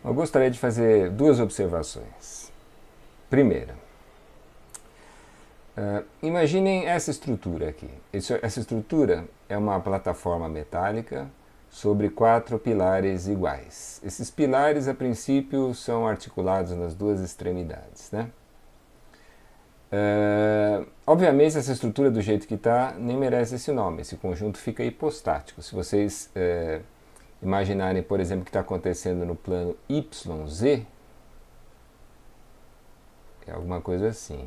Eu gostaria de fazer duas observações. Primeira, imaginem essa estrutura aqui. Essa estrutura é uma plataforma metálica sobre 4 pilares iguais. Esses pilares, a princípio, são articulados nas duas extremidades, né? Obviamente, essa estrutura do jeito que está nem merece esse nome. Esse conjunto fica hipostático. Se vocês imaginarem, por exemplo, o que está acontecendo no plano YZ, é alguma coisa assim.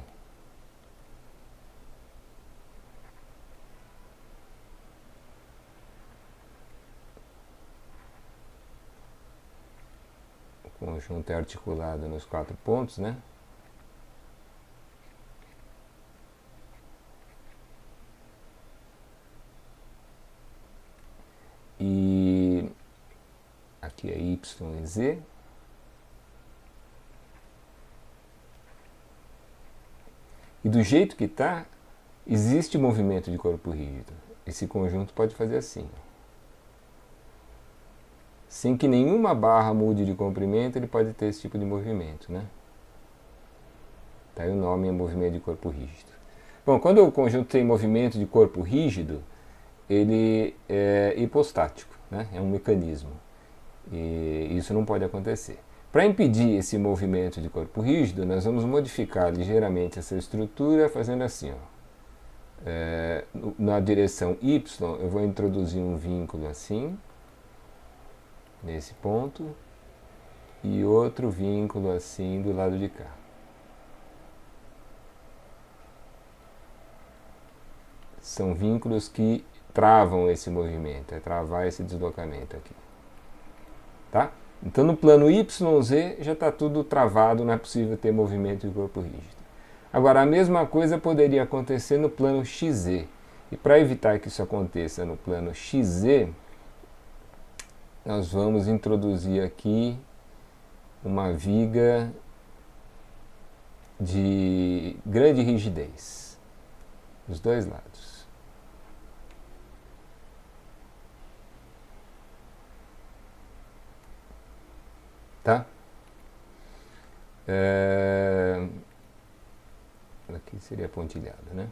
O conjunto é articulado nos 4 pontos, né? E aqui é Y e Z. E do jeito que está, existe movimento de corpo rígido. Esse conjunto pode fazer assim. Sem que nenhuma barra mude de comprimento, ele pode ter esse tipo de movimento, né? Tá aí o nome é movimento de corpo rígido. Bom, quando o conjunto tem movimento de corpo rígido, ele é hipostático, né? É um mecanismo. E isso não pode acontecer. Para impedir esse movimento de corpo rígido, nós vamos modificar ligeiramente essa estrutura fazendo assim, ó. Na direção Y, eu vou introduzir um vínculo assim, nesse ponto, e outro vínculo assim do lado de cá. São vínculos que travam esse movimento, é travar esse deslocamento aqui. Tá? Então no plano YZ já está tudo travado, não é possível ter movimento de corpo rígido. Agora a mesma coisa poderia acontecer no plano XZ. E para evitar que isso aconteça no plano XZ, nós vamos introduzir aqui uma viga de grande rigidez, dos dois lados. Tá? Aqui seria pontilhado, né?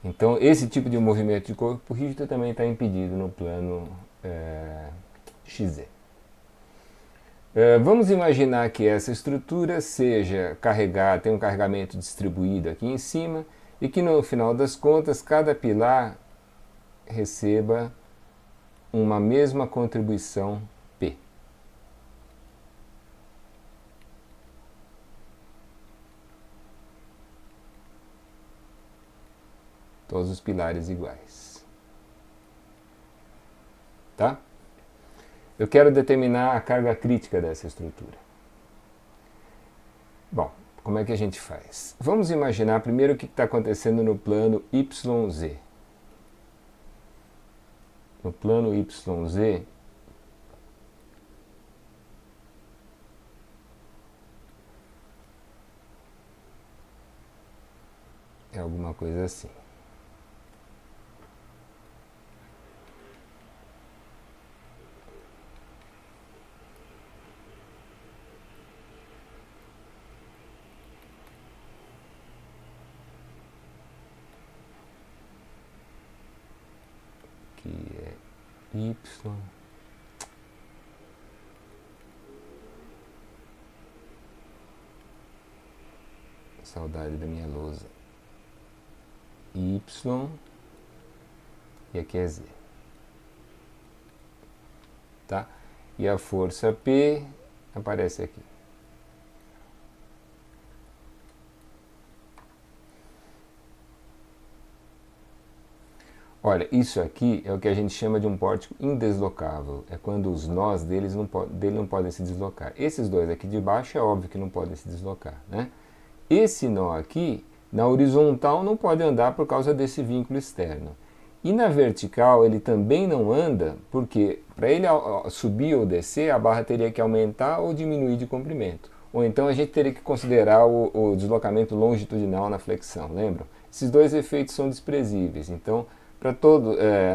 Então, esse tipo de movimento de corpo rígido também está impedido no plano XZ. Vamos imaginar que essa estrutura seja carregada, tem um carregamento distribuído aqui em cima e que no final das contas cada pilar receba uma mesma contribuição P. Todos os pilares iguais. Tá? Eu quero determinar a carga crítica dessa estrutura. Bom, como é que a gente faz? Vamos imaginar primeiro o que está acontecendo no plano YZ. No plano YZ, é alguma coisa assim. Que é Y. Saudade da minha lousa. Y. E aqui é Z. Tá? E a força P aparece aqui. Olha, isso aqui é o que a gente chama de um pórtico indeslocável. É quando os nós dele não podem se deslocar. Esses dois aqui de baixo é óbvio que não podem se deslocar, né? Esse nó aqui, na horizontal, não pode andar por causa desse vínculo externo. E na vertical ele também não anda, porque para ele subir ou descer, a barra teria que aumentar ou diminuir de comprimento. Ou então a gente teria que considerar o deslocamento longitudinal na flexão, lembram? esses dois efeitos são desprezíveis. Então,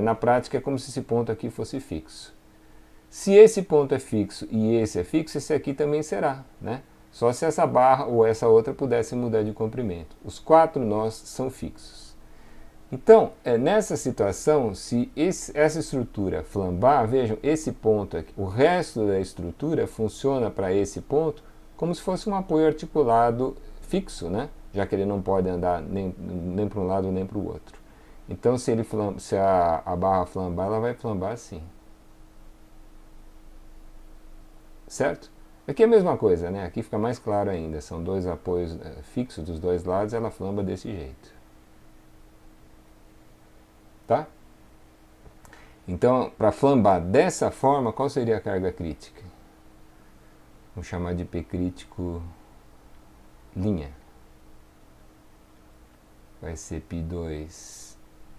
na prática é como se esse ponto aqui fosse fixo. Se esse ponto é fixo e esse é fixo, esse aqui também será, né? Só se essa barra ou essa outra pudesse mudar de comprimento. Os 4 nós são fixos. Então, nessa situação, se essa estrutura flambar, vejam, esse ponto aqui, o resto da estrutura funciona para esse ponto como se fosse um apoio articulado fixo, né? Já que ele não pode andar nem para um lado nem para o outro. Então, se a barra flambar, ela vai flambar assim. Certo? Aqui é a mesma coisa, né? Aqui fica mais claro ainda. São dois apoios fixos dos dois lados, ela flamba desse jeito. Tá? Então, para flambar dessa forma, qual seria a carga crítica? Vamos chamar de P crítico linha. Vai ser π2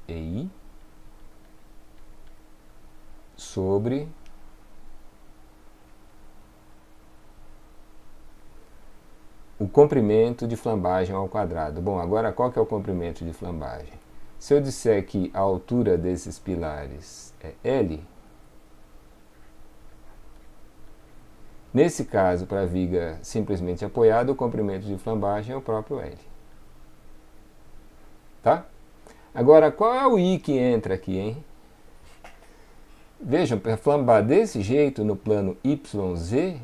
EI sobre o comprimento de flambagem ao quadrado. Bom, agora qual que é o comprimento de flambagem? Se eu disser que a altura desses pilares é L, nesse caso, para a viga simplesmente apoiada, o comprimento de flambagem é o próprio L. Tá? Agora, qual é o I que entra aqui, hein? Vejam, para flambar desse jeito no plano YZ,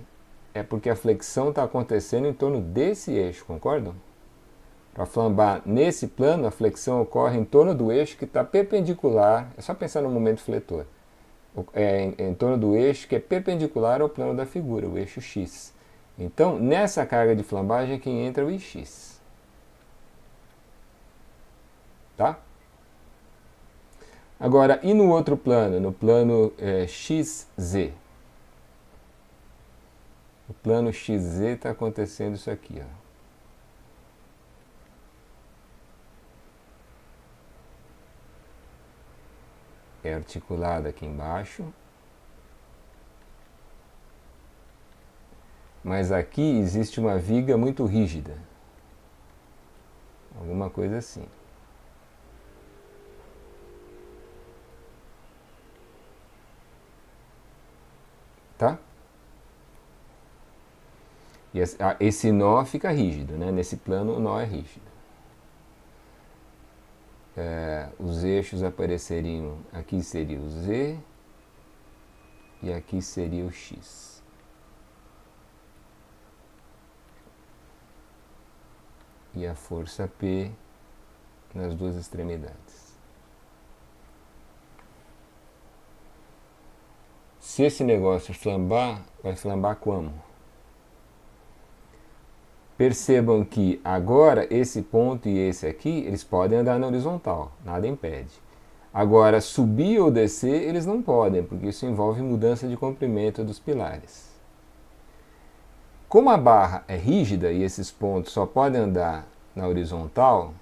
é porque a flexão está acontecendo em torno desse eixo, concordam? Para flambar nesse plano, a flexão ocorre em torno do eixo que está perpendicular, é só pensar no momento fletor, em torno do eixo que é perpendicular ao plano da figura, o eixo X. Então, nessa carga de flambagem, quem entra é o IX. Tá? Agora, e no outro plano, no plano XZ? No plano XZ está acontecendo isso aqui, ó. É articulado aqui embaixo, mas aqui existe uma viga muito rígida, alguma coisa assim. Tá? E esse nó fica rígido, né? Nesse plano o nó é rígido. Os eixos apareceriam, aqui seria o Z e aqui seria o X. E a força P nas duas extremidades. Se esse negócio flambar, vai flambar como? Percebam que agora esse ponto e esse aqui, eles podem andar na horizontal, nada impede. Agora, subir ou descer, eles não podem, porque isso envolve mudança de comprimento dos pilares. Como a barra é rígida e esses pontos só podem andar na horizontal,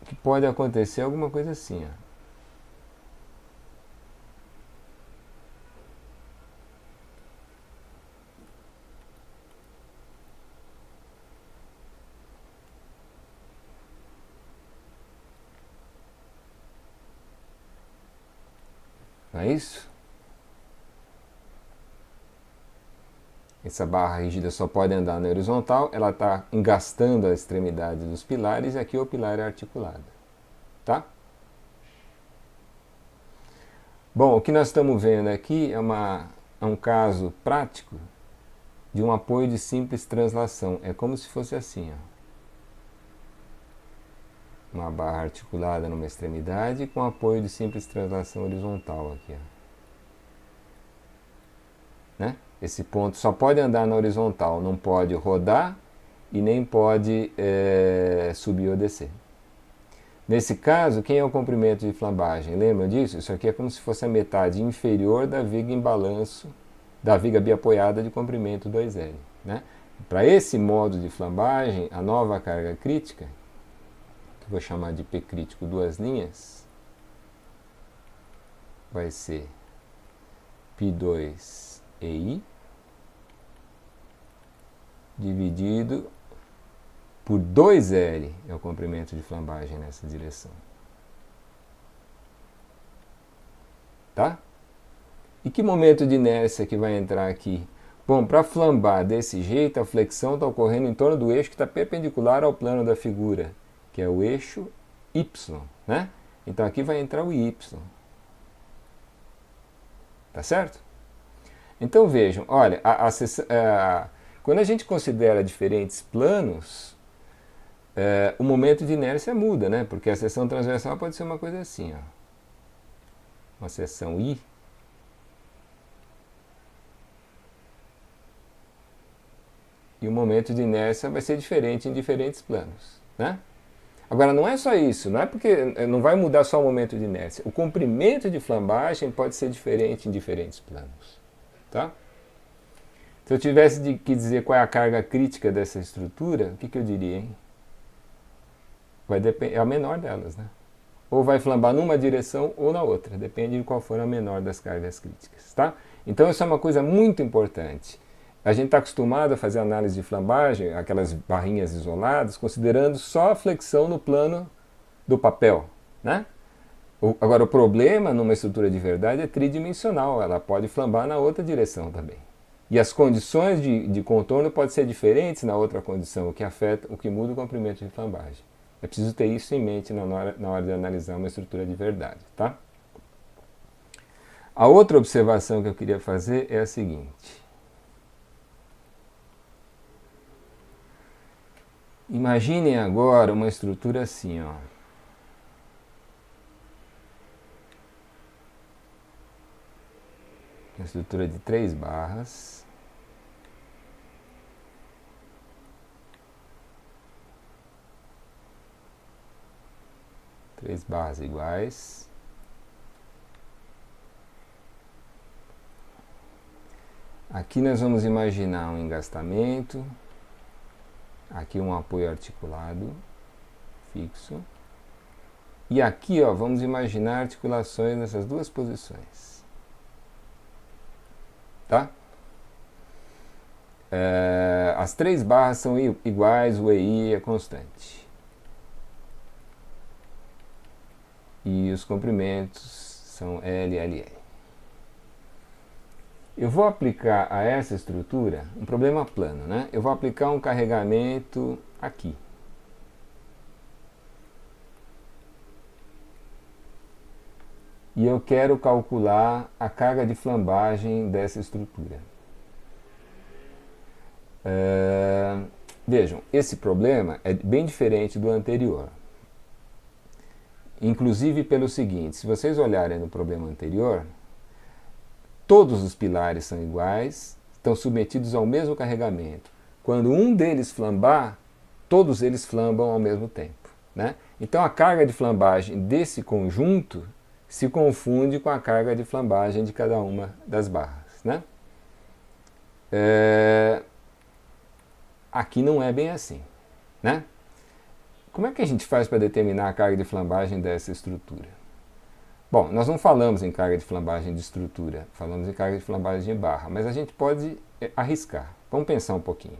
o que pode acontecer é alguma coisa assim, ó. Não é isso? Essa barra rígida só pode andar na horizontal, ela está engastando a extremidade dos pilares e aqui o pilar é articulado. Tá? Bom, o que nós estamos vendo aqui é um caso prático de um apoio de simples translação. É como se fosse assim, ó. Uma barra articulada numa extremidade com apoio de simples translação horizontal aqui, ó. Né? Esse ponto só pode andar na horizontal, não pode rodar e nem pode subir ou descer. Nesse caso, quem é o comprimento de flambagem? Lembram disso? Isso aqui é como se fosse a metade inferior da viga em balanço, da viga biapoiada de comprimento 2L. Né? Para esse modo de flambagem, a nova carga crítica, que eu vou chamar de P crítico duas linhas, vai ser π2 EI dividido por 2L é o comprimento de flambagem nessa direção. Tá? E que momento de inércia que vai entrar aqui? Bom, para flambar desse jeito, a flexão está ocorrendo em torno do eixo que está perpendicular ao plano da figura, que é o eixo Y, né? Então aqui vai entrar o Y. Tá certo? Então vejam, olha, quando a gente considera diferentes planos, o momento de inércia muda, né? Porque a seção transversal pode ser uma coisa assim, ó. Uma seção I. E o momento de inércia vai ser diferente em diferentes planos, né? Agora, não é só isso, não é porque não vai mudar só o momento de inércia. O comprimento de flambagem pode ser diferente em diferentes planos, tá? Se eu tivesse que dizer qual é a carga crítica dessa estrutura, o que eu diria, hein? É a menor delas, né? Ou vai flambar numa direção ou na outra, depende de qual for a menor das cargas críticas, tá? Então, isso é uma coisa muito importante. A gente está acostumado a fazer análise de flambagem, aquelas barrinhas isoladas, considerando só a flexão no plano do papel, né? Agora, o problema numa estrutura de verdade é tridimensional, ela pode flambar na outra direção também. E as condições de contorno podem ser diferentes na outra condição, o que muda o comprimento de flambagem. É preciso ter isso em mente na hora de analisar uma estrutura de verdade, tá? A outra observação que eu queria fazer é a seguinte. Imaginem agora uma estrutura assim, ó. Uma estrutura de 3 barras. Três barras iguais. Aqui nós vamos imaginar um engastamento. Aqui um apoio articulado fixo. E aqui, ó, vamos imaginar articulações nessas duas posições. Tá? As 3 barras são iguais, o EI é constante. E os comprimentos são LLL. Eu vou aplicar a essa estrutura um problema plano, né? Eu vou aplicar um carregamento aqui. E eu quero calcular a carga de flambagem dessa estrutura. Vejam, esse problema é bem diferente do anterior. Inclusive pelo seguinte, se vocês olharem no problema anterior, todos os pilares são iguais, estão submetidos ao mesmo carregamento. Quando um deles flambar, todos eles flambam ao mesmo tempo, né? Então a carga de flambagem desse conjunto se confunde com a carga de flambagem de cada uma das barras, né? Aqui não é bem assim, né? Como é que a gente faz para determinar a carga de flambagem dessa estrutura? Bom, nós não falamos em carga de flambagem de estrutura, falamos em carga de flambagem de barra, mas a gente pode arriscar. Vamos pensar um pouquinho.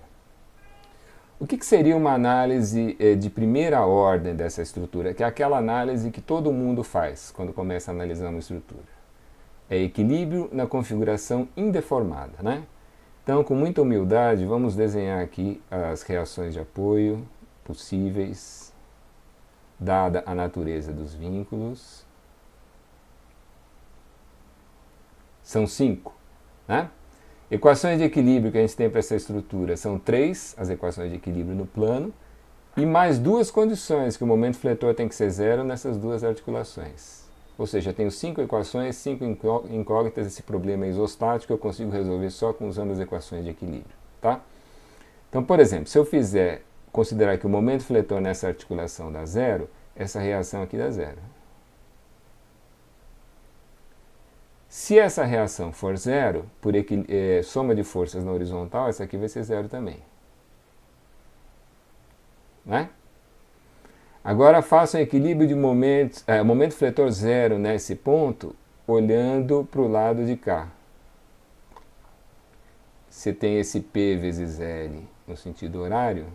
O que seria uma análise de primeira ordem dessa estrutura, que é aquela análise que todo mundo faz quando começa a analisar uma estrutura? É equilíbrio na configuração indeformada, né? Então, com muita humildade, vamos desenhar aqui as reações de apoio possíveis, dada a natureza dos vínculos. São 5, né? Equações de equilíbrio que a gente tem para essa estrutura são 3, as equações de equilíbrio no plano, e mais 2 condições, que o momento fletor tem que ser 0 nessas 2 articulações. Ou seja, eu tenho 5 equações, 5 incógnitas, esse problema isostático eu consigo resolver só usando as equações de equilíbrio, tá? Então, por exemplo, se eu considerar que o momento fletor nessa articulação dá 0, essa reação aqui dá 0. Se essa reação for 0, por soma de forças na horizontal, essa aqui vai ser 0 também. Né? Agora faça um equilíbrio de momento fletor 0 nesse ponto, olhando para o lado de cá. Você tem esse P vezes L no sentido horário,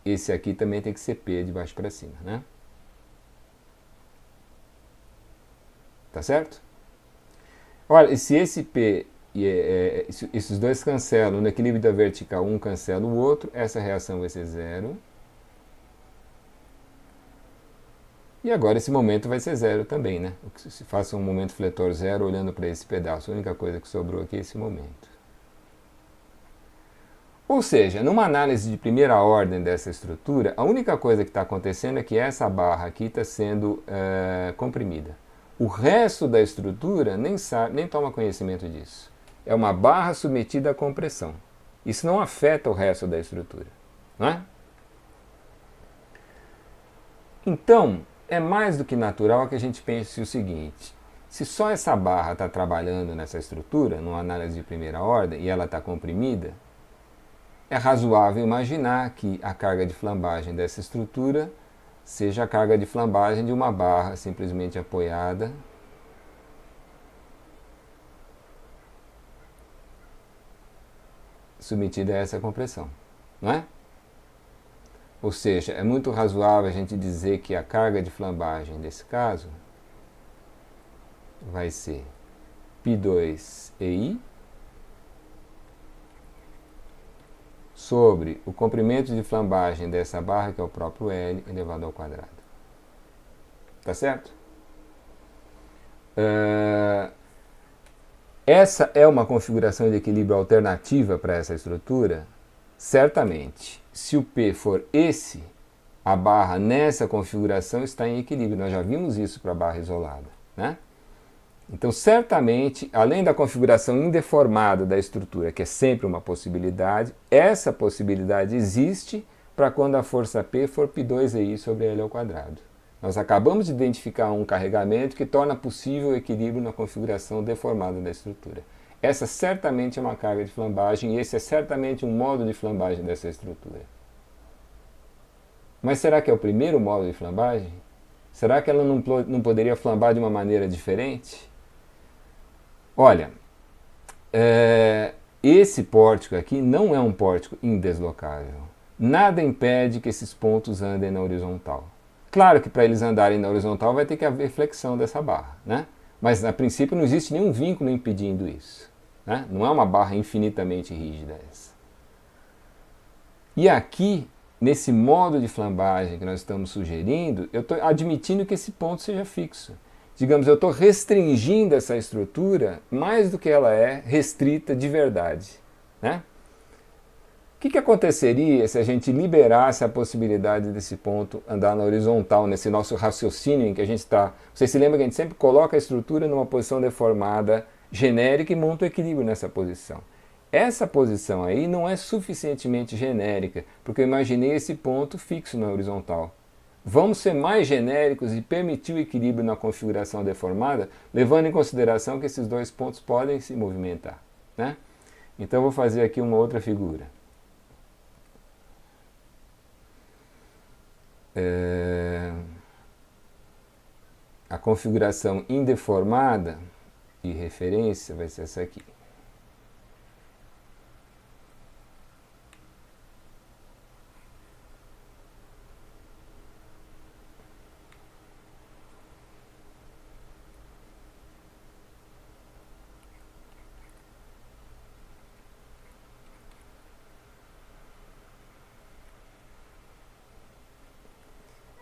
esse aqui também tem que ser P de baixo para cima, né? Tá certo? Olha, e se esse P esses dois cancelam, no equilíbrio da vertical um cancela o outro, essa reação vai ser zero. E agora esse momento vai ser zero também, né? Se faça um momento fletor zero olhando para esse pedaço, a única coisa que sobrou aqui é esse momento. Ou seja, numa análise de primeira ordem dessa estrutura, a única coisa que está acontecendo é que essa barra aqui está sendo comprimida. O resto da estrutura nem toma conhecimento disso. É uma barra submetida à compressão. Isso não afeta o resto da estrutura, não é? Então, é mais do que natural que a gente pense o seguinte: se só essa barra está trabalhando nessa estrutura, numa análise de primeira ordem, e ela está comprimida, é razoável imaginar que a carga de flambagem dessa estrutura seja a carga de flambagem de uma barra simplesmente apoiada submetida a essa compressão, não é? Ou seja, é muito razoável a gente dizer que a carga de flambagem desse caso vai ser π2EI sobre o comprimento de flambagem dessa barra, que é o próprio L, elevado ao quadrado. Tá certo? Essa é uma configuração de equilíbrio alternativa para essa estrutura? Certamente. Se o P for esse, a barra nessa configuração está em equilíbrio. Nós já vimos isso para a barra isolada, né? Então, certamente, além da configuração indeformada da estrutura, que é sempre uma possibilidade, essa possibilidade existe para quando a força P for π2EI sobre L ao quadrado. Nós acabamos de identificar um carregamento que torna possível o equilíbrio na configuração deformada da estrutura. Essa certamente é uma carga de flambagem e esse é certamente um modo de flambagem dessa estrutura. Mas será que é o primeiro modo de flambagem? Será que ela não poderia flambar de uma maneira diferente? Olha, esse pórtico aqui não é um pórtico indeslocável. Nada impede que esses pontos andem na horizontal. Claro que para eles andarem na horizontal vai ter que haver flexão dessa barra, né? Mas a princípio não existe nenhum vínculo impedindo isso, né? Não é uma barra infinitamente rígida essa. E aqui, nesse modo de flambagem que nós estamos sugerindo, eu estou admitindo que esse ponto seja fixo. Digamos, eu estou restringindo essa estrutura mais do que ela é restrita de verdade, né? O que aconteceria se a gente liberasse a possibilidade desse ponto andar na horizontal, nesse nosso raciocínio em que a gente está... Você se lembra que a gente sempre coloca a estrutura numa posição deformada genérica e monta o equilíbrio nessa posição. Essa posição aí não é suficientemente genérica, porque eu imaginei esse ponto fixo na horizontal. Vamos ser mais genéricos e permitir o equilíbrio na configuração deformada, levando em consideração que esses dois pontos podem se movimentar, né? Então eu vou fazer aqui uma outra figura. A configuração indeformada de referência vai ser essa aqui.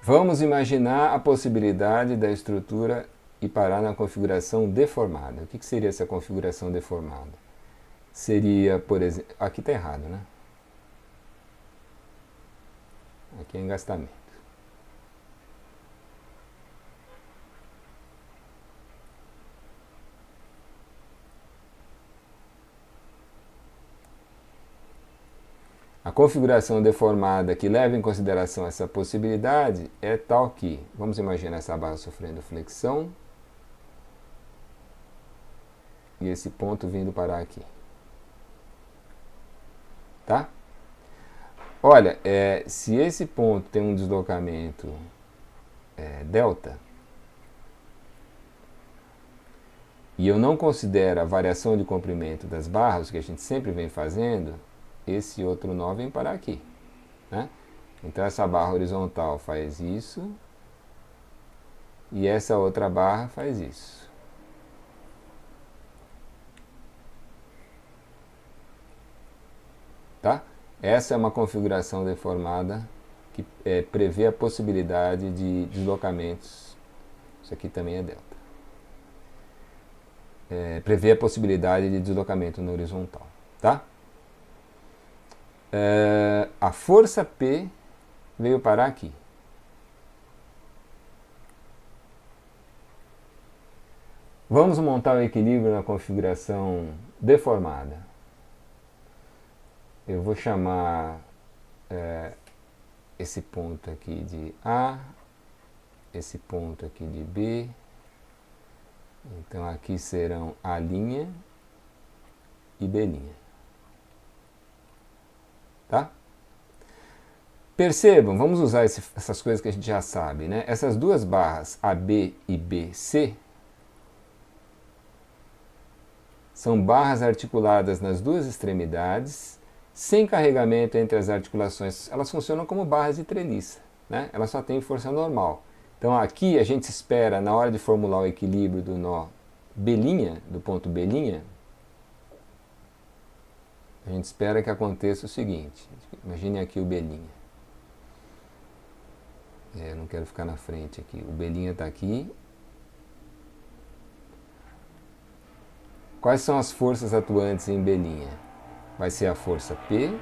Vamos imaginar a possibilidade da estrutura ir parar na configuração deformada. O que seria essa configuração deformada? Seria, por exemplo... Aqui está errado, né? Aqui é engastamento. A configuração deformada que leva em consideração essa possibilidade é tal que, vamos imaginar essa barra sofrendo flexão e esse ponto vindo parar aqui. Tá? Olha, se esse ponto tem um deslocamento delta, e eu não considero a variação de comprimento das barras, que a gente sempre vem fazendo, esse outro nó vem parar aqui. né? Então essa barra horizontal faz isso e essa outra barra faz isso. Tá? Essa é uma configuração deformada que prevê a possibilidade de deslocamentos. Isso aqui também é delta. Prevê a possibilidade de deslocamento na horizontal. Tá? A força P veio parar aqui. Vamos montar o equilíbrio na configuração deformada. Eu vou chamar esse ponto aqui de A, esse ponto aqui de B. Então aqui serão A' e B'. Tá? Percebam, vamos usar essas coisas que a gente já sabe, né? Essas duas barras AB e BC são barras articuladas nas duas extremidades, sem carregamento entre as articulações. Elas funcionam como barras de treliça, né? Elas só têm força normal. Então aqui a gente espera, na hora de formular o equilíbrio do nó B', do ponto B', a gente espera que aconteça o seguinte. Imagine aqui o B'. Eu não quero ficar na frente aqui. O B' está aqui. Quais são as forças atuantes em B'? Vai ser a força P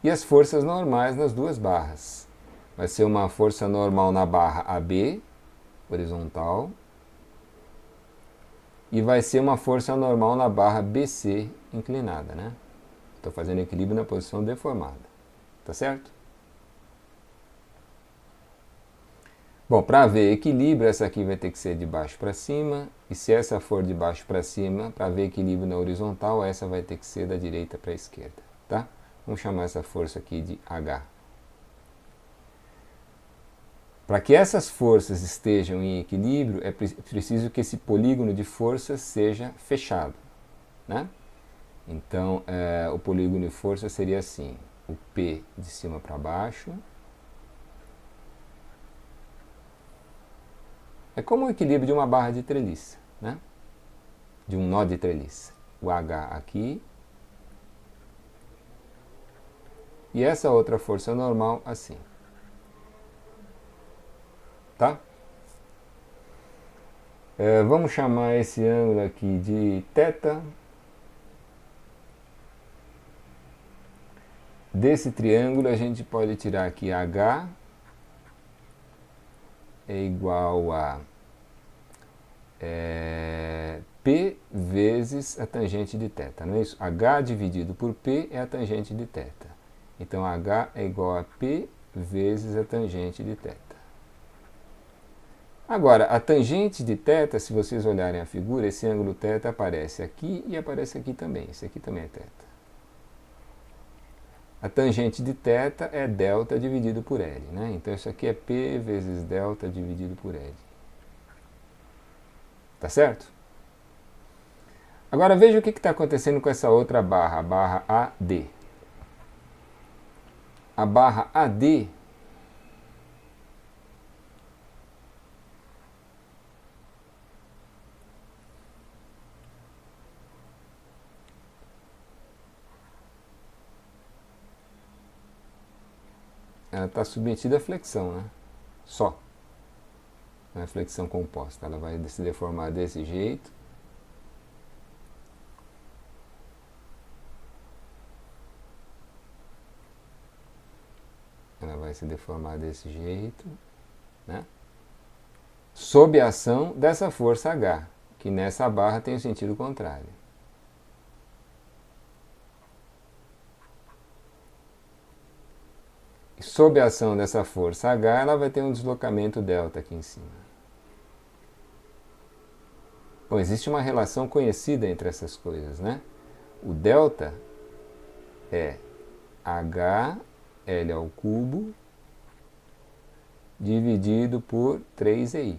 e as forças normais nas duas barras. Vai ser uma força normal na barra AB, horizontal, e vai ser uma força normal na barra BC, inclinada, né? Estou fazendo equilíbrio na posição deformada. Tá certo? Bom, para haver equilíbrio, essa aqui vai ter que ser de baixo para cima, e se essa for de baixo para cima, para haver equilíbrio na horizontal, essa vai ter que ser da direita para a esquerda, tá? Vamos chamar essa força aqui de H. Para que essas forças estejam em equilíbrio, é preciso que esse polígono de forças seja fechado, né? Então, o polígono de força seria assim, o P de cima para baixo. É como o equilíbrio de uma barra de treliça, né? De um nó de treliça. O H aqui. E essa outra força normal assim. Tá? Vamos chamar esse ângulo aqui de θ. Desse triângulo a gente pode tirar aqui H é igual a P vezes a tangente de θ, não é isso? H dividido por P é a tangente de θ. Então H é igual a P vezes a tangente de θ. Agora, a tangente de θ, se vocês olharem a figura, esse ângulo θ aparece aqui e aparece aqui também. Esse aqui também é θ. A tangente de θ é delta dividido por L, né? Então isso aqui é P vezes delta dividido por L. Tá certo? Agora veja o que está acontecendo com essa outra barra, a barra AD. A barra AD ela está submetida à flexão, né? Só. Não é flexão composta. Ela vai se deformar desse jeito. Ela vai se deformar desse jeito, né? Sob a ação dessa força H, que nessa barra tem o sentido contrário. E sob a ação dessa força H, ela vai ter um deslocamento delta aqui em cima. Bom, existe uma relação conhecida entre essas coisas, né? O delta é H L ao cubo dividido por 3EI.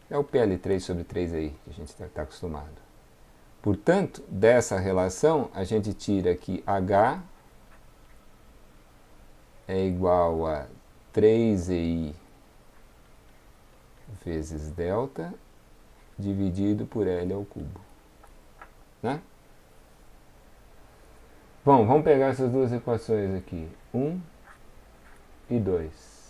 É o PL3 sobre 3EI que a gente está acostumado. Portanto, dessa relação, a gente tira que H é igual a 3EI vezes delta dividido por L ao cubo. Né? Bom, vamos pegar essas duas equações aqui. 1 e 2.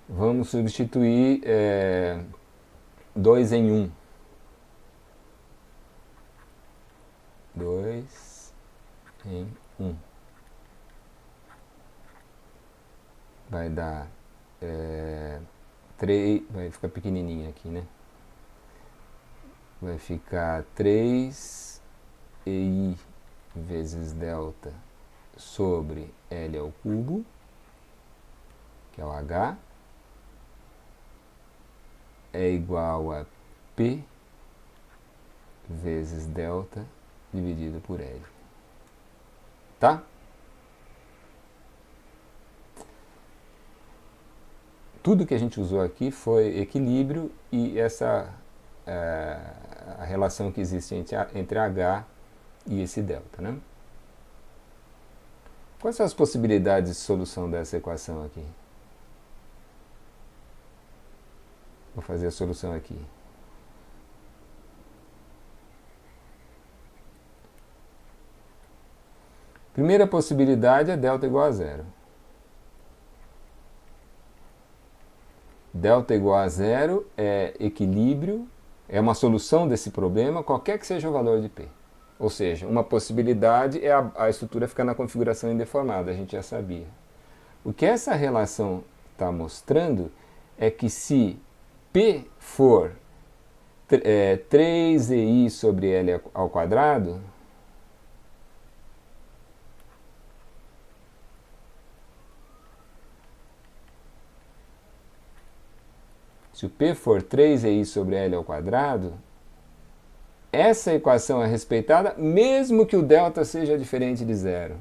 Vamos substituir 2 em 1. 2 em 1. Vai dar 3, vai ficar pequenininho aqui, né? Vai ficar 3EI vezes delta sobre L ao cubo, que é o H, é igual a P vezes delta dividido por L. Tá? Tudo que a gente usou aqui foi equilíbrio e essa a relação que existe entre H e esse delta, né? Quais são as possibilidades de solução dessa equação aqui? Vou fazer a solução aqui. Primeira possibilidade é delta igual a zero. Delta igual a zero é equilíbrio, é uma solução desse problema, qualquer que seja o valor de P. Ou seja, uma possibilidade é a estrutura ficar na configuração indeformada, a gente já sabia. O que essa relação está mostrando é que se P for 3EI sobre L ao quadrado, se o P for 3EI sobre L ao quadrado, essa equação é respeitada mesmo que o delta seja diferente de zero.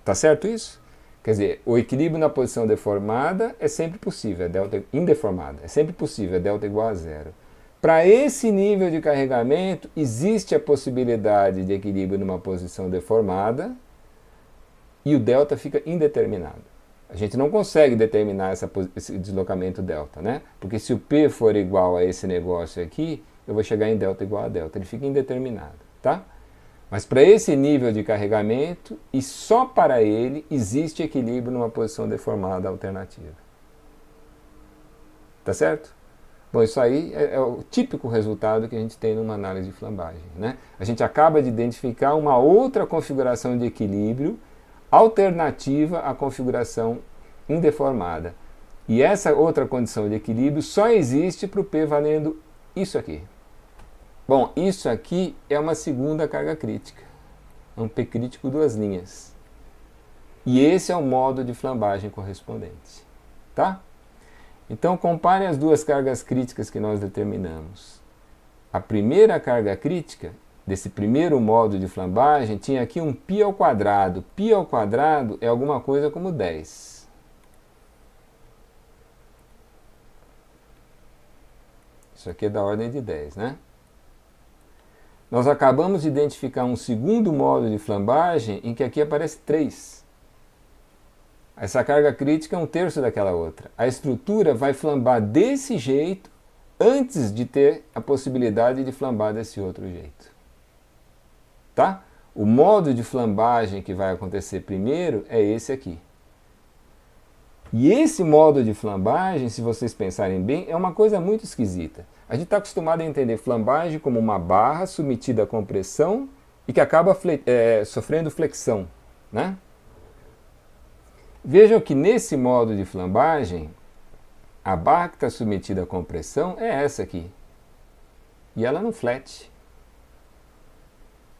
Tá certo isso? Quer dizer, o equilíbrio na posição deformada é sempre possível, delta indeformada, é sempre possível, delta igual a zero. Para esse nível de carregamento, existe a possibilidade de equilíbrio numa posição deformada e o delta fica indeterminado. A gente não consegue determinar esse deslocamento delta, né? Porque se o P for igual a esse negócio aqui, eu vou chegar em delta igual a delta, ele fica indeterminado, tá? Mas para esse nível de carregamento, e só para ele, existe equilíbrio numa posição deformada alternativa. Tá certo? Bom, isso aí é o típico resultado que a gente tem numa análise de flambagem, né? A gente acaba de identificar uma outra configuração de equilíbrio alternativa à configuração indeformada. E essa outra condição de equilíbrio só existe para o P valendo isso aqui. Bom, isso aqui é uma segunda carga crítica. É um P crítico duas linhas. E esse é o modo de flambagem correspondente. Tá? Então, compare as duas cargas críticas que nós determinamos. A primeira carga crítica, desse primeiro modo de flambagem, tinha aqui um π ao quadrado. Π ao quadrado é alguma coisa como 10. Isso aqui é da ordem de 10, né? Nós acabamos de identificar um segundo modo de flambagem em que aqui aparece 3. Essa carga crítica é um terço daquela outra. A estrutura vai flambar desse jeito antes de ter a possibilidade de flambar desse outro jeito. Tá? O modo de flambagem que vai acontecer primeiro é esse aqui. E esse modo de flambagem, se vocês pensarem bem, é uma coisa muito esquisita. A gente está acostumado a entender flambagem como uma barra submetida à compressão e que acaba sofrendo flexão, né? Vejam que nesse modo de flambagem, a barra que está submetida à compressão é essa aqui. E ela não flete.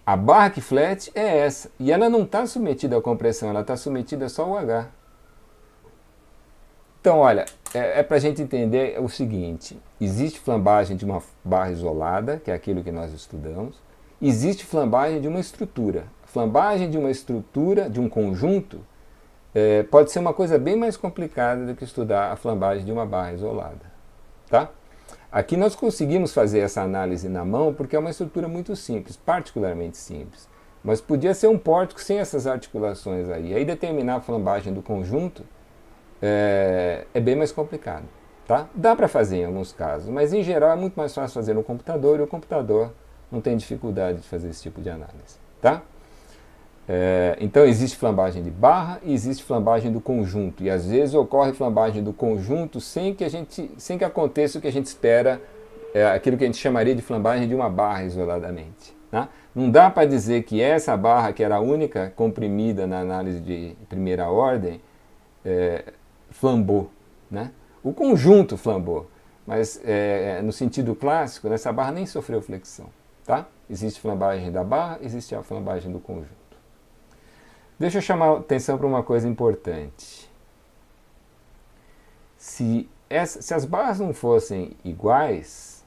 A barra que flete é essa. E ela não está submetida à compressão, ela está submetida só ao H. Então, olha, é para a gente entender o seguinte: existe flambagem de uma barra isolada, que é aquilo que nós estudamos, existe flambagem de uma estrutura. Flambagem de uma estrutura, de um conjunto, pode ser uma coisa bem mais complicada do que estudar a flambagem de uma barra isolada. Tá? Aqui nós conseguimos fazer essa análise na mão porque é uma estrutura muito simples, particularmente simples. Mas podia ser um pórtico sem essas articulações aí. Aí determinar a flambagem do conjunto é bem mais complicado. Tá? Dá para fazer em alguns casos, mas em geral é muito mais fácil fazer no computador e o computador não tem dificuldade de fazer esse tipo de análise. Tá? Então existe flambagem de barra e existe flambagem do conjunto. E às vezes ocorre flambagem do conjunto sem que aconteça o que a gente espera, aquilo que a gente chamaria de flambagem de uma barra isoladamente. Tá? Não dá para dizer que essa barra, que era a única comprimida na análise de primeira ordem, flambou. Né? O conjunto flambou, mas no sentido clássico, essa barra nem sofreu flexão. Tá? Existe flambagem da barra, existe a flambagem do conjunto. Deixa eu chamar a atenção para uma coisa importante. Se as barras não fossem iguais,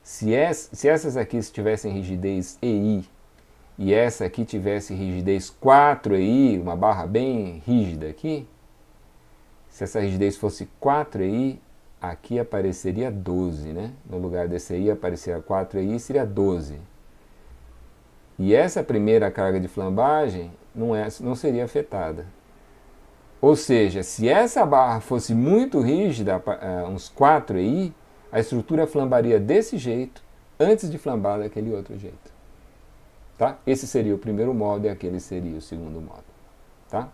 se essas aqui tivessem rigidez EI e essa aqui tivesse rigidez 4EI, uma barra bem rígida aqui, se essa rigidez fosse 4EI, aqui apareceria 12, né? No lugar desse EI apareceria 4EI, seria 12. E essa primeira carga de flambagem não seria afetada. Ou seja, se essa barra fosse muito rígida, uns 4EI, a estrutura flambaria desse jeito antes de flambar daquele outro jeito. Tá? Esse seria o primeiro modo e aquele seria o segundo modo. Tá?